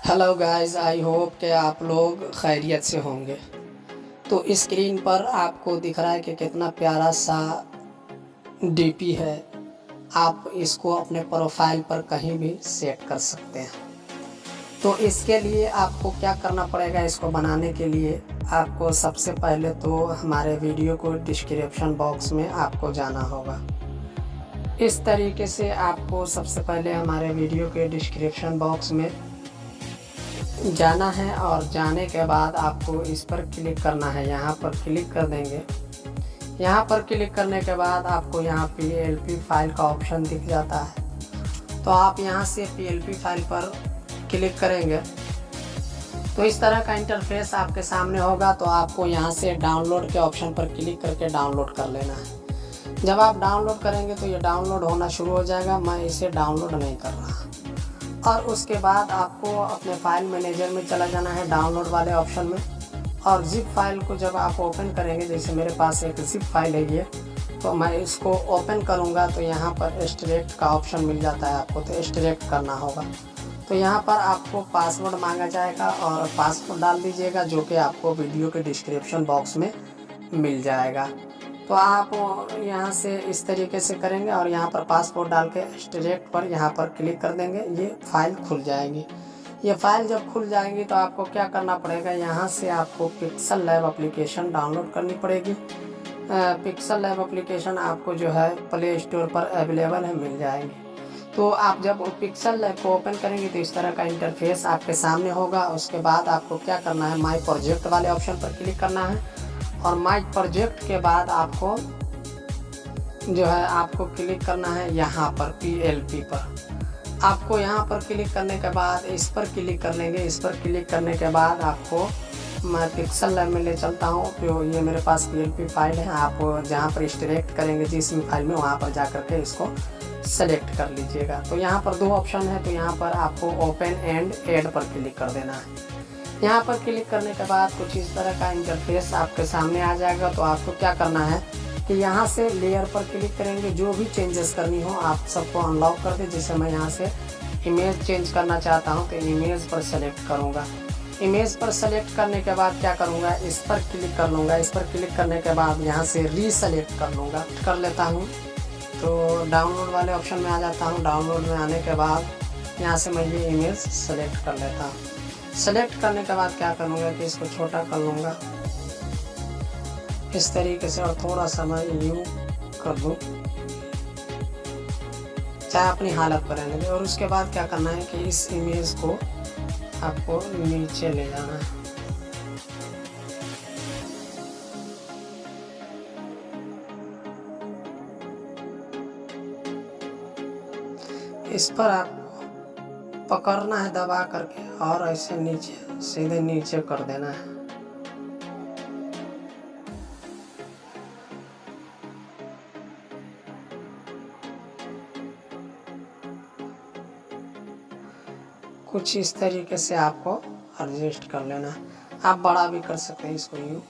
Hello guys, I hope कि आप लोग खैरियत से होंगे। तो स्क्रीन पर आपको दिख रहा है कि कितना प्यारा सा डीपी है। आप इसको अपने प्रोफाइल पर कहीं भी सेट कर सकते हैं। तो इसके लिए आपको क्या करना पड़ेगा, इसको बनाने के लिए आपको सबसे पहले तो हमारे वीडियो को डिस्क्रिप्शन बॉक्स में आपको जाना होगा। इस तरीके से आपको सबसे पहले हमारे वीडियो के डिस्क्रिप्शन बॉक्स में जाना है और जाने के बाद आपको इस पर क्लिक करना है। यहाँ पर क्लिक कर देंगे। यहाँ पर क्लिक करने के बाद आपको यहाँ PLP फाइल का ऑप्शन दिख जाता है। तो आप यहाँ से PLP फाइल पर क्लिक करेंगे तो इस तरह का इंटरफेस आपके सामने होगा। तो आपको यहाँ से डाउनलोड के ऑप्शन पर क्लिक करके डाउनलोड कर लेना है। जब आप डाउनलोड करेंगे तो ये डाउनलोड होना शुरू हो जाएगा। मैं इसे डाउनलोड नहीं कर रहा। और उसके बाद आपको अपने फाइल मैनेजर में चला जाना है, डाउनलोड वाले ऑप्शन में। और जिप फाइल को जब आप ओपन करेंगे, जैसे मेरे पास एक जिप फाइल है ये, तो मैं इसको ओपन करूँगा तो यहाँ पर एक्सट्रैक्ट का ऑप्शन मिल जाता है आपको। तो एक्सट्रैक्ट करना होगा। तो यहाँ पर आपको पासवर्ड मांगा जाएगा और पासवर्ड डाल दीजिएगा, जो कि आपको वीडियो के डिस्क्रिप्शन बॉक्स में मिल जाएगा। तो आप यहाँ से इस तरीके से करेंगे और यहाँ पर पासपोर्ट डाल के एक्सट्रैक्ट पर यहाँ पर क्लिक कर देंगे। ये फ़ाइल खुल जाएगी। ये फ़ाइल जब खुल जाएगी तो आपको क्या करना पड़ेगा, यहाँ से आपको पिक्सल लैब एप्लीकेशन डाउनलोड करनी पड़ेगी। पिक्सल लैब एप्लीकेशन आपको जो है प्ले स्टोर पर अवेलेबल है, मिल जाएगी। तो आप जब पिक्सल लैब को ओपन करेंगे तो इस तरह का इंटरफेस आपके सामने होगा। उसके बाद आपको क्या करना है, माई प्रोजेक्ट वाले ऑप्शन पर क्लिक करना है। और माई प्रोजेक्ट के बाद आपको जो है आपको क्लिक करना है यहाँ पर PLP पर। आपको यहाँ पर क्लिक करने के बाद इस पर क्लिक कर लेंगे। इस पर क्लिक करने के बाद आपको मैं पिक्सल लैब में ले चलता हूँ। तो ये मेरे पास PLP फाइल है। आप जहाँ पर एक्सट्रैक्ट करेंगे जिस भी फाइल में, वहाँ पर जा कर के इसको सेलेक्ट कर लीजिएगा। तो यहाँ पर दो ऑप्शन है। तो यहाँ पर आपको ओपन एंड ऐड पर क्लिक कर देना है। यहाँ पर क्लिक करने के बाद कुछ इस तरह का इंटरफेस आपके सामने आ जाएगा। तो आपको क्या करना है कि यहाँ से लेयर पर क्लिक करेंगे। जो भी चेंजेस करनी हो आप सबको अनलॉक कर दें। जैसे मैं यहाँ से इमेज चेंज करना चाहता हूँ तो इमेज पर सेलेक्ट करूँगा। इमेज पर सेलेक्ट करने के बाद क्या करूँगा, इस पर क्लिक कर लूँगा। इस पर क्लिक करने के बाद यहाँ से रीसेलेक्ट कर लूँगा, कर लेता हूँ। तो डाउनलोड वाले ऑप्शन में आ जाता हूँ। डाउनलोड में आने के बाद यहाँ से मैं ये इमेज सेलेक्ट कर लेता हूँ। सेलेक्ट करने के बाद क्या करूँगा कि इसको छोटा कर लूँगा इस तरीके से, और थोड़ा सा मैं यूँ कर दूँ, चाहे अपनी हालत पर रहने दें। और उसके बाद क्या करना है कि इस इमेज को आपको नीचे ले जाना है। इस पर आपको पकड़ना है दबा करके और ऐसे नीचे, सीधे नीचे कर देना है। कुछ इस तरीके से आपको एडजस्ट कर लेना है। आप बड़ा भी कर सकते हैं इसको यूँ।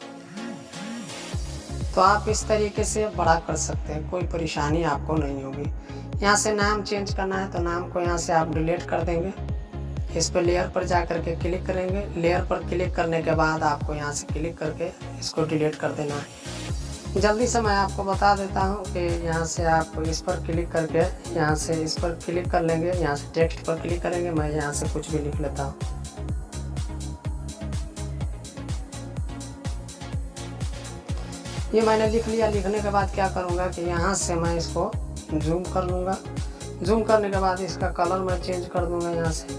तो आप इस तरीके से बड़ा कर सकते हैं, कोई परेशानी आपको नहीं होगी। यहाँ से नाम चेंज करना है तो नाम को यहाँ से आप डिलीट कर देंगे। इस पर लेयर पर जा कर के क्लिक करेंगे। लेयर पर क्लिक करने के बाद आपको यहाँ से क्लिक करके इसको डिलीट कर देना है। जल्दी से मैं आपको बता देता हूँ कि यहाँ से आप इस पर क्लिक करके यहाँ से इस पर क्लिक कर लेंगे। यहाँ से टेक्स्ट पर क्लिक करेंगे। मैं यहाँ से कुछ भी लिख लेता हूँ। ये मैंने लिख लिया। लिखने के बाद क्या करूँगा कि यहाँ से मैं इसको जूम कर लूँगा। जूम करने के बाद इसका कलर मैं चेंज कर दूँगा। यहाँ से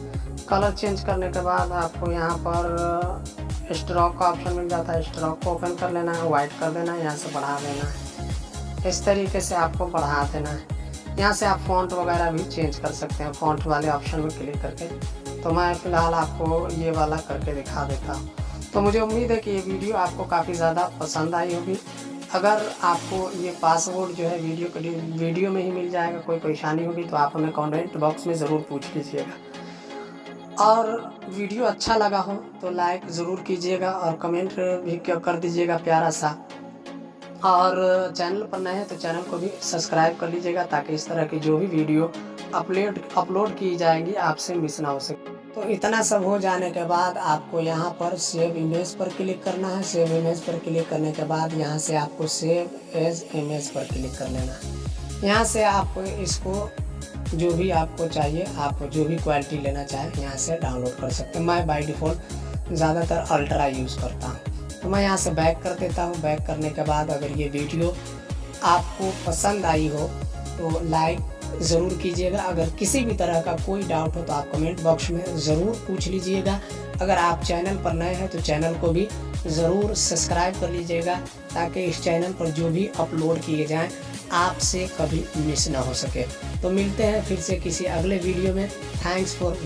कलर चेंज करने के बाद आपको यहाँ पर स्ट्रोक का ऑप्शन मिल जाता है। स्ट्रोक को ओपन कर लेना है, वाइट कर देना है, यहाँ से बढ़ा देना है। इस तरीके से आपको बढ़ा देना है। यहाँ से आप फ़ॉन्ट वगैरह भी चेंज कर सकते हैं फ़ॉन्ट वाले ऑप्शन में क्लिक करके। तो मैं फ़िलहाल आपको ये वाला करके दिखा देता हूँ। तो मुझे उम्मीद है कि ये वीडियो आपको काफ़ी ज़्यादा पसंद आई होगी। अगर आपको ये पासवर्ड जो है वीडियो में ही मिल जाएगा, कोई परेशानी होगी तो आप हमें कमेंट बॉक्स में ज़रूर पूछ लीजिएगा। और वीडियो अच्छा लगा हो तो लाइक ज़रूर कीजिएगा और कमेंट भी कर दीजिएगा प्यारा सा। और चैनल पर नए हैं तो चैनल को भी सब्सक्राइब कर लीजिएगा, ताकि इस तरह की जो भी वीडियो अपलोड की जाएंगी आपसे मिस ना हो सके। तो इतना सब हो जाने के बाद आपको यहाँ पर सेव इमेज पर क्लिक करना है। सेव इमेज पर क्लिक करने के बाद यहाँ से आपको सेव एज इमेज पर क्लिक कर लेना है। यहाँ से आप इसको जो भी आपको चाहिए, आप जो भी क्वालिटी लेना चाहें यहाँ से डाउनलोड कर सकते हैं। मैं बाय डिफ़ॉल्ट ज़्यादातर अल्ट्रा यूज़ करता हूँ। तो मैं यहाँ से बैक कर देता हूँ। बैक करने के बाद अगर ये वीडियो आपको पसंद आई हो तो लाइक ज़रूर कीजिएगा। अगर किसी भी तरह का कोई डाउट हो तो आप कमेंट बॉक्स में ज़रूर पूछ लीजिएगा। अगर आप चैनल पर नए हैं तो चैनल को भी ज़रूर सब्सक्राइब कर लीजिएगा, ताकि इस चैनल पर जो भी अपलोड किए जाएं आपसे कभी मिस ना हो सके। तो मिलते हैं फिर से किसी अगले वीडियो में। Thanks for